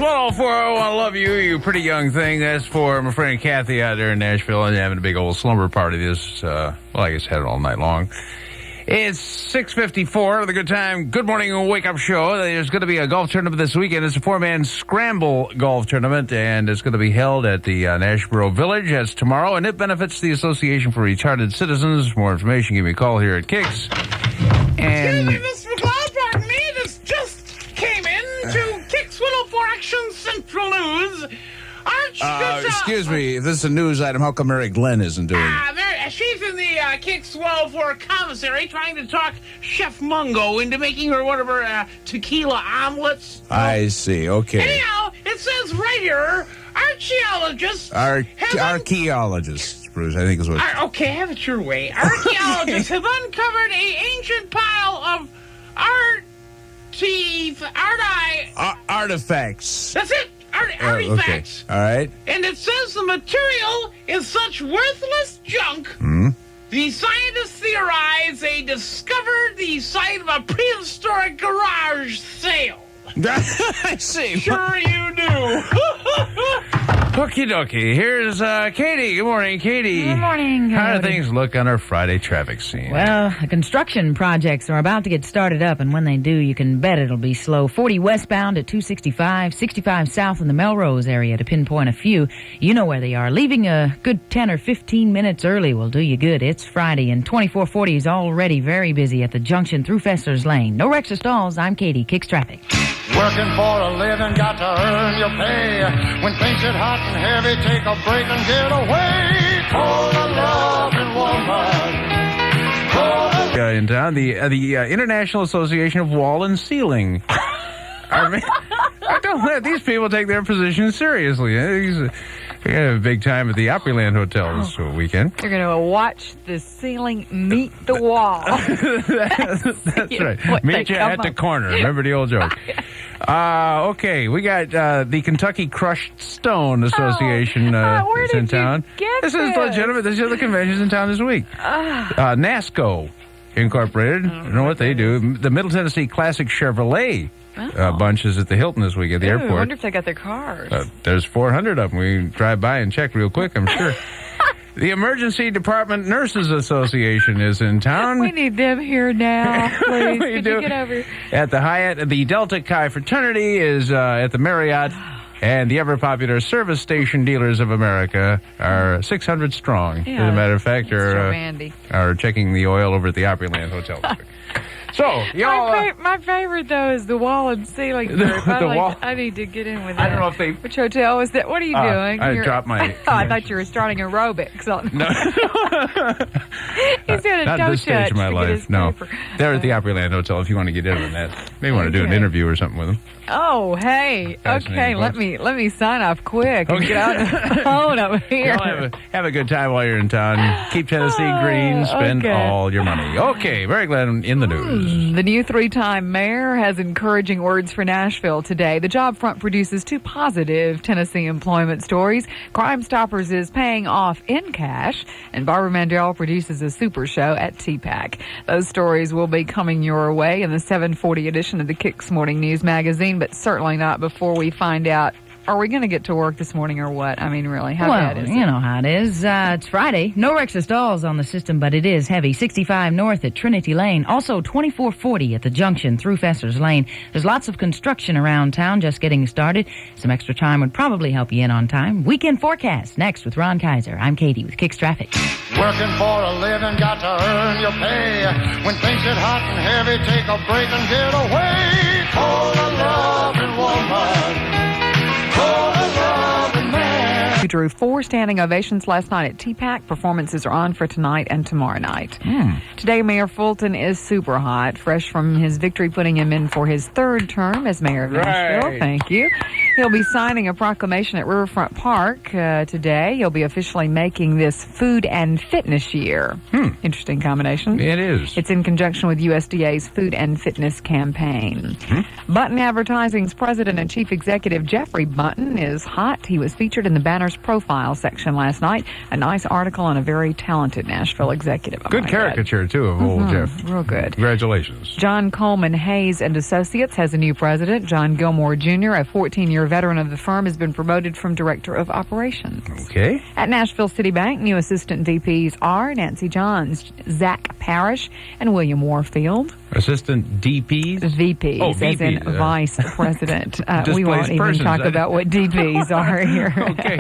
KX104, I love you, you pretty young thing. That's for my friend Kathy out there in Nashville and having a big old slumber party this, I guess had it all night long. It's 6:54, the good time, good morning wake-up show. There's going to be a golf tournament this weekend. It's a four-man scramble golf tournament, and it's going to be held at the Nashville Village. That's tomorrow, and it benefits the Association for Retarded Citizens. For more information, give me a call here at Kix. And Excuse me, Mr. McCloud, pardon me. This just came in to KX104 Action Central News. excuse me, if this is a news item, how come Mary Glenn isn't doing it? She's in the KX104 commissary trying to talk Chef Mungo into making her one of her tequila omelets. I see, okay. Anyhow, it says right here, archaeologists... Archaeologists, Bruce, I think is what... Okay, have it your way. Archaeologists have uncovered an ancient pile of artifacts. That's it! Artifacts. Okay. All right. And it says the material is such worthless junk. The scientists theorize they discovered the site of a prehistoric garage sale. I see. Sure you do. Okie dokie. Here's Katie. Good morning, Katie. Good morning. How do things look on our Friday traffic scene? Well, the construction projects are about to get started up, and when they do, you can bet it'll be slow. 40 westbound at 265, 65 south in the Melrose area, to pinpoint a few. You know where they are. Leaving a good 10 or 15 minutes early will do you good. It's Friday, and 2440 is already very busy at the junction through Fester's Lane. No wrecks or stalls. I'm Katie, Kix Traffic. Working for a living, got to earn your pay. When things get hot and heavy, take a break and get away. Call a loving woman. In town, the International Association of Wall and Ceiling. I don't let these people take their position seriously. We're going to have a big time at the Opryland Hotel this weekend. You're going to watch the ceiling meet the wall. That's right. Meet you at the corner. Remember the old joke. Okay, we got the Kentucky Crushed Stone Association where did in town. You get this is legitimate. This is the conventions in town this week. NASCO Incorporated. You know what they do? The Middle Tennessee Classic Chevrolet bunch is at the Hilton this week at the airport. I wonder if they got their cars. There's 400 of them. We drive by and check real quick, I'm sure. The Emergency Department Nurses Association is in town. We need them here now, please. Could you get over here? At the Hyatt, the Delta Chi Fraternity is at the Marriott, and the ever-popular Service Station Dealers of America are 600 strong. Yeah, as a matter of fact, are checking the oil over at the Opryland Hotel. So, y'all... My favorite, though, is the wall and ceiling group. I need to get in with that. I don't know if they... Which hotel is that? What are you doing? I dropped my... I thought you were starting aerobics. No. He's doing a not toe at this stage of my life, no. paper. They're at the Opryland Hotel if you want to get in on that. Maybe want to do an interview or something with them. Oh, hey. Okay, let me sign off quick and get out the phone over here. Y'all have a good time while you're in town. Keep Tennessee green. Spend all your money. Okay, very glad I'm in the news. The new 3-time mayor has encouraging words for Nashville today. The job front produces 2 positive Tennessee employment stories. Crime Stoppers is paying off in cash, and Barbara Mandel produces a super show at TPAC. Those stories will be coming your way in the 740 edition of the Kix Morning News magazine, but certainly not before we find out, are we going to get to work this morning or what? I mean, really, how bad is it? You know how it is. It's Friday. No wrecks or stalls on the system, but it is heavy. 65 north at Trinity Lane. Also 2440 at the junction through Fester's Lane. There's lots of construction around town just getting started. Some extra time would probably help you in on time. Weekend forecast next with Ron Kaiser. I'm Katie with Kix Traffic. Working for a living, got to earn your pay. When things get hot and heavy, take a break and get away. Call a loving woman. Who drew 4 standing ovations last night at TPAC. Performances are on for tonight and tomorrow night. Today, Mayor Fulton is super hot, fresh from his victory, putting him in for his 3rd term as mayor of Nashville. Thank you. He'll be signing a proclamation at Riverfront Park today. He'll be officially making this food and fitness year. Interesting combination. It is. It's in conjunction with USDA's food and fitness campaign. Button Advertising's president and chief executive, Jeffrey Button, is hot. He was featured in the banner Humorous profile section last night. A nice article on a very talented Nashville executive. Good caricature, too, of old Jeff. Real good. Congratulations. John Coleman Hayes and Associates has a new president. John Gilmore Jr., a 14-year veteran of the firm, has been promoted from Director of Operations. Okay. At Nashville City Bank, new assistant VPs are Nancy Johns, Zach Parrish, and William Warfield. Assistant DPs? VPs, Oh, as VPs, in Vice President. We won't even persons. talk about what DPs are here. Okay.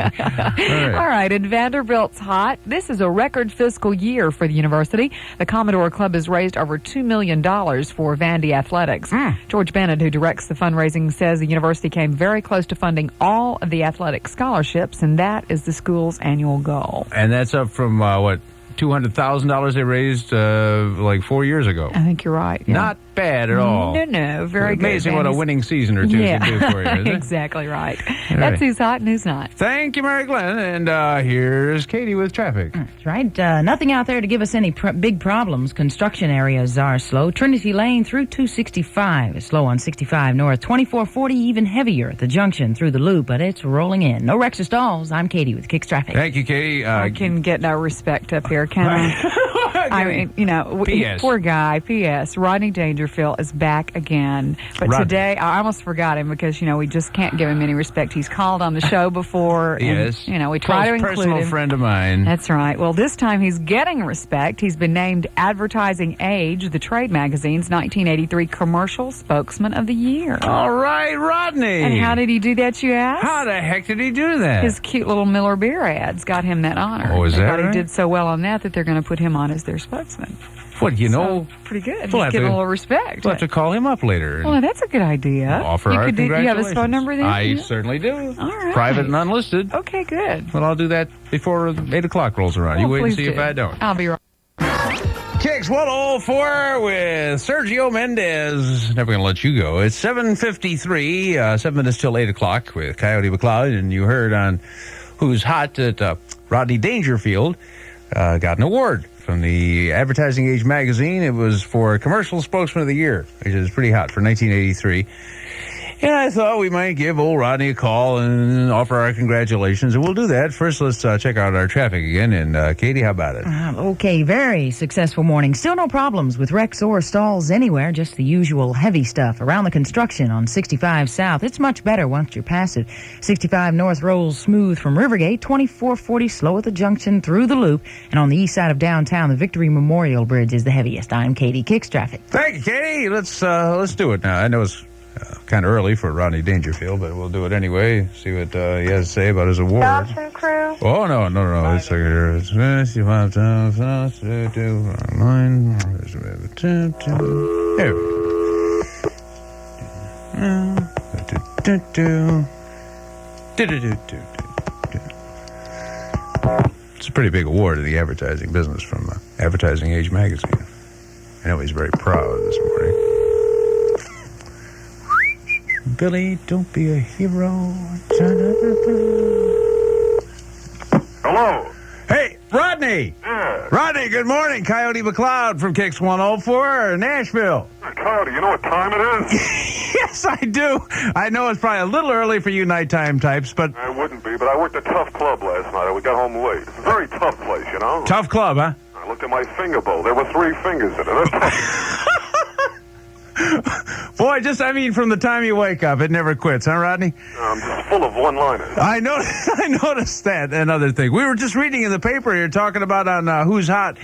All right, and Vanderbilt's hot. This is a record fiscal year for the university. The Commodore Club has raised over $2 million for Vandy athletics. George Bennett, who directs the fundraising, says the university came very close to funding all of the athletic scholarships, and that is the school's annual goal. And that's up from, $200,000 they raised like 4 years ago. I think you're right. Yeah. Not bad at all. No, very good. Amazing what a winning season or two can do for you, isn't it? Exactly right. All That's right. who's hot and who's not. Thank you, Mary Glenn. And here's Katie with traffic. That's right. Nothing out there to give us any big problems. Construction areas are slow. Trinity Lane through 265 is slow on 65 north. 2440 even heavier at the junction through the loop, but it's rolling in. No wrecks or stalls. I'm Katie with Kicks Traffic. Thank you, Katie. I can get no respect up here, can I? I mean, P.S. poor guy. P.S. Rodney Dangerfield is back again. But Rodney. today, I almost forgot him because, we just can't give him any respect. He's called on the show before. Yes. And, we try to include personal him. friend of mine. That's right. Well, this time he's getting respect. He's been named Advertising Age, the trade magazine's 1983 Commercial Spokesman of the Year. All right, Rodney. And how did he do that, you ask? How the heck did he do that? His cute little Miller Beer ads got him that honor. Oh, is They that thought right? He did so well on that they're going to put him on as their spokesman. What, So, pretty good. We'll He's have getting to- a little respect. We'll have to call him up later. and Well, that's a good idea. offer you our could do, you have congratulations. his phone number there? I Yeah? certainly do. All right. Private and unlisted. Okay, good. Well, I'll do that before 8 o'clock rolls around. You Well, wait and please see do. if I don't. I'll be right. KX104 with Sergio Mendez. Never going to let you go. It's 7:53, 7 minutes till 8 o'clock with Coyote McCloud. And you heard on Who's Hot that Rodney Dangerfield got an award from the Advertising Age magazine. It was for Commercial Spokesman of the Year, which is pretty hot for 1983. And I thought we might give old Rodney a call and offer our congratulations, and we'll do that. First, let's check out our traffic again. And Katie, how about it? Okay, very successful morning. Still no problems with wrecks or stalls anywhere, just the usual heavy stuff around the construction on 65 South. It's much better once you're past it. 65 North rolls smooth from Rivergate, 2440 slow at the junction through the loop, and on the east side of downtown, the Victory Memorial Bridge is the heaviest. I'm Katie, Kicks Traffic. Thank you, Katie. Let's do it now. I know it's kind of early for Rodney Dangerfield, but we'll do it anyway. See what he has to say about his award. Johnson crew. Oh, no. It's here. It's 55 times. There It's a pretty big award in the advertising business from Advertising Age magazine. I know he's very proud this morning. Billy, don't be a hero. Hello. Hey, Rodney! Yeah. Rodney, good morning. Coyote McCloud from KX104 Nashville. Coyote, you know what time it is? Yes, I do. I know it's probably a little early for you nighttime types, but It wouldn't be, but I worked a tough club last night. We got home late. It's a very tough place, you know? tough club, huh? I looked at my finger bowl. There were 3 fingers in it. That's tough. Boy, from the time you wake up, it never quits, huh, Rodney? I'm just full of one-liners. I noticed that. Another thing. We were just reading in the paper here, talking about on Who's Hot,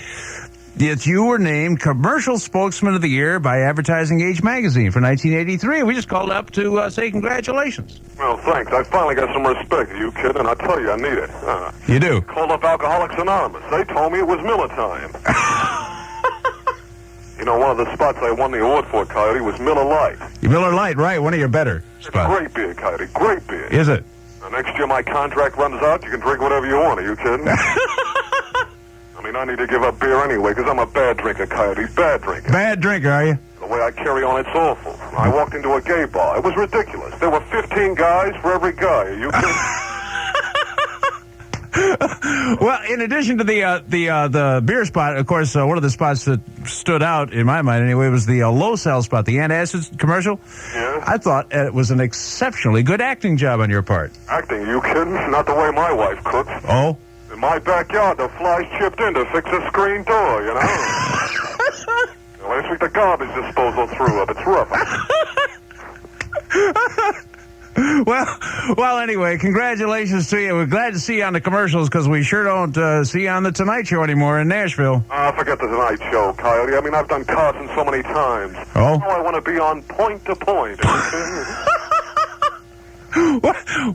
that you were named Commercial Spokesman of the Year by Advertising Age magazine for 1983. We just called up to say congratulations. Well, thanks. I finally got some respect, you kid, and I tell you, I need it. You do? Called up Alcoholics Anonymous. They told me it was Miller time. You know, one of the spots I won the award for, Coyote, was Miller Lite. Miller Lite, right? One of your better spots. Great beer, Coyote. Great beer. Is it? Now, next year my contract runs out. You can drink whatever you want. Are you kidding? I need to give up beer anyway, because I'm a bad drinker, Coyote. Bad drinker. Bad drinker, are you? The way I carry on, it's awful. I walked into a gay bar. It was ridiculous. There were 15 guys for every guy. Are you kidding? Well, in addition to the beer spot, of course, one of the spots that stood out in my mind anyway was the low sell spot, the antacids commercial. Yeah? I thought it was an exceptionally good acting job on your part. Acting, you kidding? Not the way my wife cooks. Oh? In my backyard, the flies chipped in to fix a screen door, you know? Last week the garbage disposal threw up. It's rough. Well, anyway, congratulations to you. We're glad to see you on the commercials because we sure don't see you on the Tonight Show anymore in Nashville. Forget the Tonight Show, Coyote. I mean, I've done Carson so many times. Oh? Now I want to be on point to point.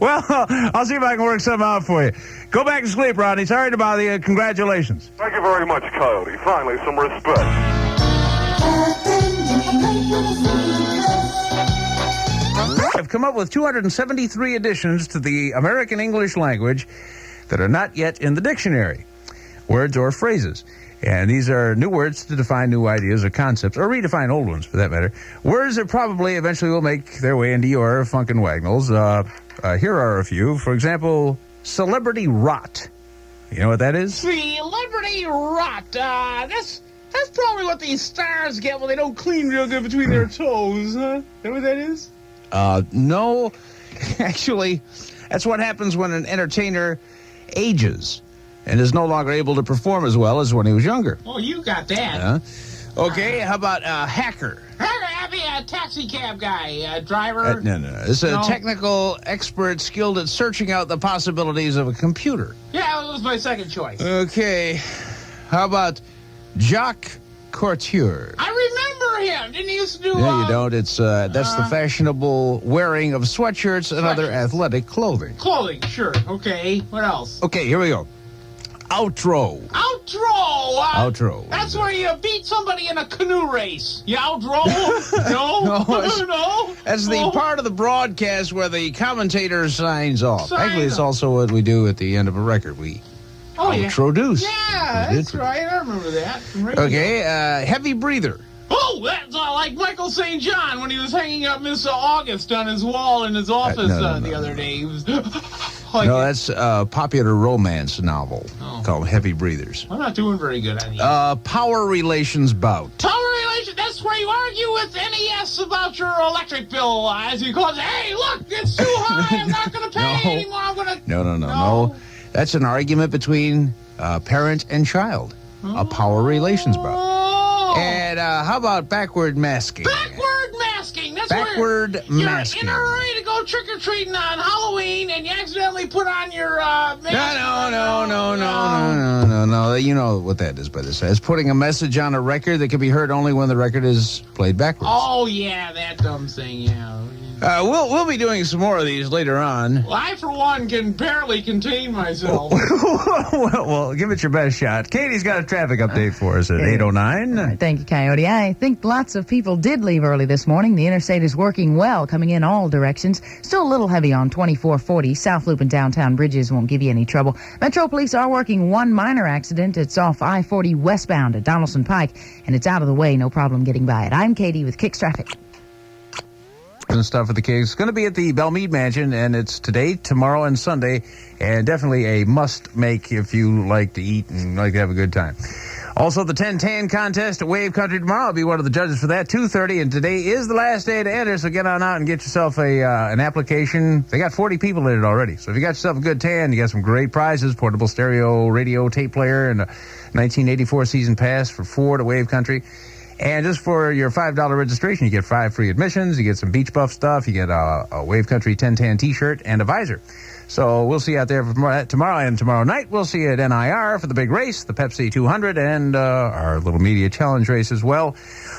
Well, I'll see if I can work something out for you. Go back to sleep, Rodney. Sorry to bother you. Congratulations. Thank you very much, Coyote. Finally, some respect. I've come up with 273 additions to the American English language that are not yet in the dictionary. Words or phrases. And these are new words to define new ideas or concepts, or redefine old ones, for that matter. Words that probably eventually will make their way into your Funkin' Wagnalls. Here are a few. For example, celebrity rot. You know what that is? Celebrity rot. That's probably what these stars get when they don't clean real good between their toes, huh? Is that what that is? No. Actually, that's what happens when an entertainer ages and is no longer able to perform as well as when he was younger. Oh, you got that. Okay, how about hacker? I'd be a taxi cab guy, driver. No. It's a technical expert skilled at searching out the possibilities of a computer. Yeah, that was my second choice. Okay, how about jock couture? I remember him. Didn't he used to do... No, you don't. It's that's the fashionable wearing of sweatshirts and other athletic clothing. Clothing, sure. Okay, what else? Okay, here we go. Outro. Outro. That's where you beat somebody in a canoe race. You outro? No? No? That's the part of the broadcast where the commentator signs off. Signs Actually, it's off. also what we do at the end of a record. We introduce. Yeah, that's right. I remember that. Okay, heavy breather. Oh, that's like Michael St. John when he was hanging up Miss August on his wall in his office the other day. He was... that's a popular romance novel called Heavy Breathers. I'm not doing very good on you. Power relations bout. Power relations, that's where you argue with NES about your electric bill, as you call it. Hey, look, it's too high, I'm not going to pay anymore, I'm going to... No. That's an argument between parent and child. A power relations bout. And how about backward masking? Backward masking! That's backward masking. You're in a hurry to go trick-or-treating on Halloween, and you accidentally put on your... No. You know what that is by this. It's putting a message on a record that can be heard only when the record is played backwards. Oh, yeah, that dumb thing, yeah. We'll be doing some more of these later on. Well, I, for one, can barely contain myself. well, give it your best shot. Katie's got a traffic update for us at 8:09. Thank you, Coyote. I think lots of people did leave early this morning. The interstate is working well, coming in all directions. Still a little heavy on 2440. South Loop and downtown bridges won't give you any trouble. Metro Police are working one minor accident. It's off I-40 westbound at Donaldson Pike, and it's out of the way. No problem getting by it. I'm Katie with Kicks Traffic. And stuff at the Kicks. It's going to be at the Belmead Mansion, and it's today, tomorrow, and Sunday, and definitely a must-make if you like to eat and like to have a good time. Also, the 10-10 contest at Wave Country tomorrow. I'll be one of the judges for that, 2:30, and today is the last day to enter, so get on out and get yourself an application. They got 40 people in it already, so if you got yourself a good tan, you got some great prizes, portable stereo, radio, tape player, and a 1984 season pass for 4 to Wave Country. And just for your $5 registration, you get 5 free admissions, you get some Beach Buff stuff, you get a Wave Country 10-10 t-shirt, and a visor. So we'll see you out there for tomorrow, and tomorrow night we'll see you at NIR for the big race, the Pepsi 200, and our little media challenge race as well.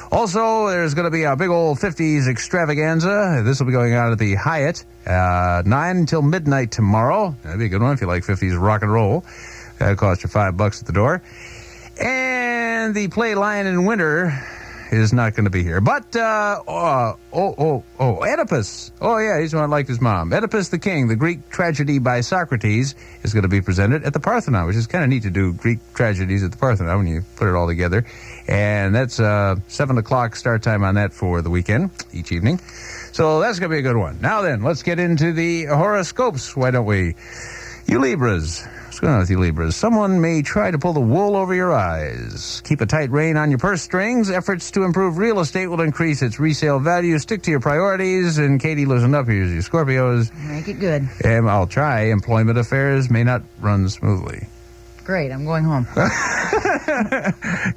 Also, there's going to be a big old 50s extravaganza. This will be going on at the Hyatt, 9 until midnight tomorrow. That'd be a good one if you like 50s rock and roll. That'll cost you $5 at the door. And the play Lion in Winter is not going to be here. But, Oedipus. Oh, yeah, he's the one like his mom. Oedipus the King, the Greek tragedy by Socrates, is going to be presented at the Parthenon, which is kind of neat to do Greek tragedies at the Parthenon when you put it all together. And that's 7 o'clock start time on that for the weekend, each evening. So that's going to be a good one. Now then, let's get into the horoscopes, why don't we? You Libras. What's going on with you, Libras? Someone may try to pull the wool over your eyes. Keep a tight rein on your purse strings. Efforts to improve real estate will increase its resale value. Stick to your priorities. And Katie, listen up. Here's your Scorpios. Make it good. I'll try. Employment affairs may not run smoothly. Great, I'm going home.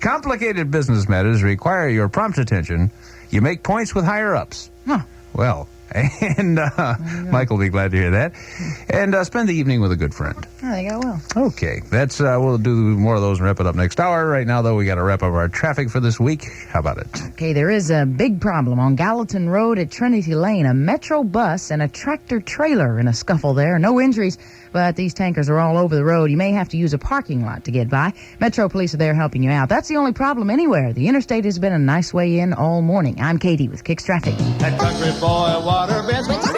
Complicated business matters require your prompt attention. You make points with higher-ups. Huh. Well, and Mike will be glad to hear that. And spend the evening with a good friend. I think I will. Okay, that's we'll do more of those and wrap it up next hour. Right now, though, we got to wrap up our traffic for this week. How about it? Okay, there is a big problem on Gallatin Road at Trinity Lane. A Metro bus and a tractor trailer in a scuffle there. No injuries, but these tankers are all over the road. You may have to use a parking lot to get by. Metro police are there helping you out. That's the only problem anywhere. The interstate has been a nice way in all morning. I'm Katie with Kicks Traffic. That country boy water bends.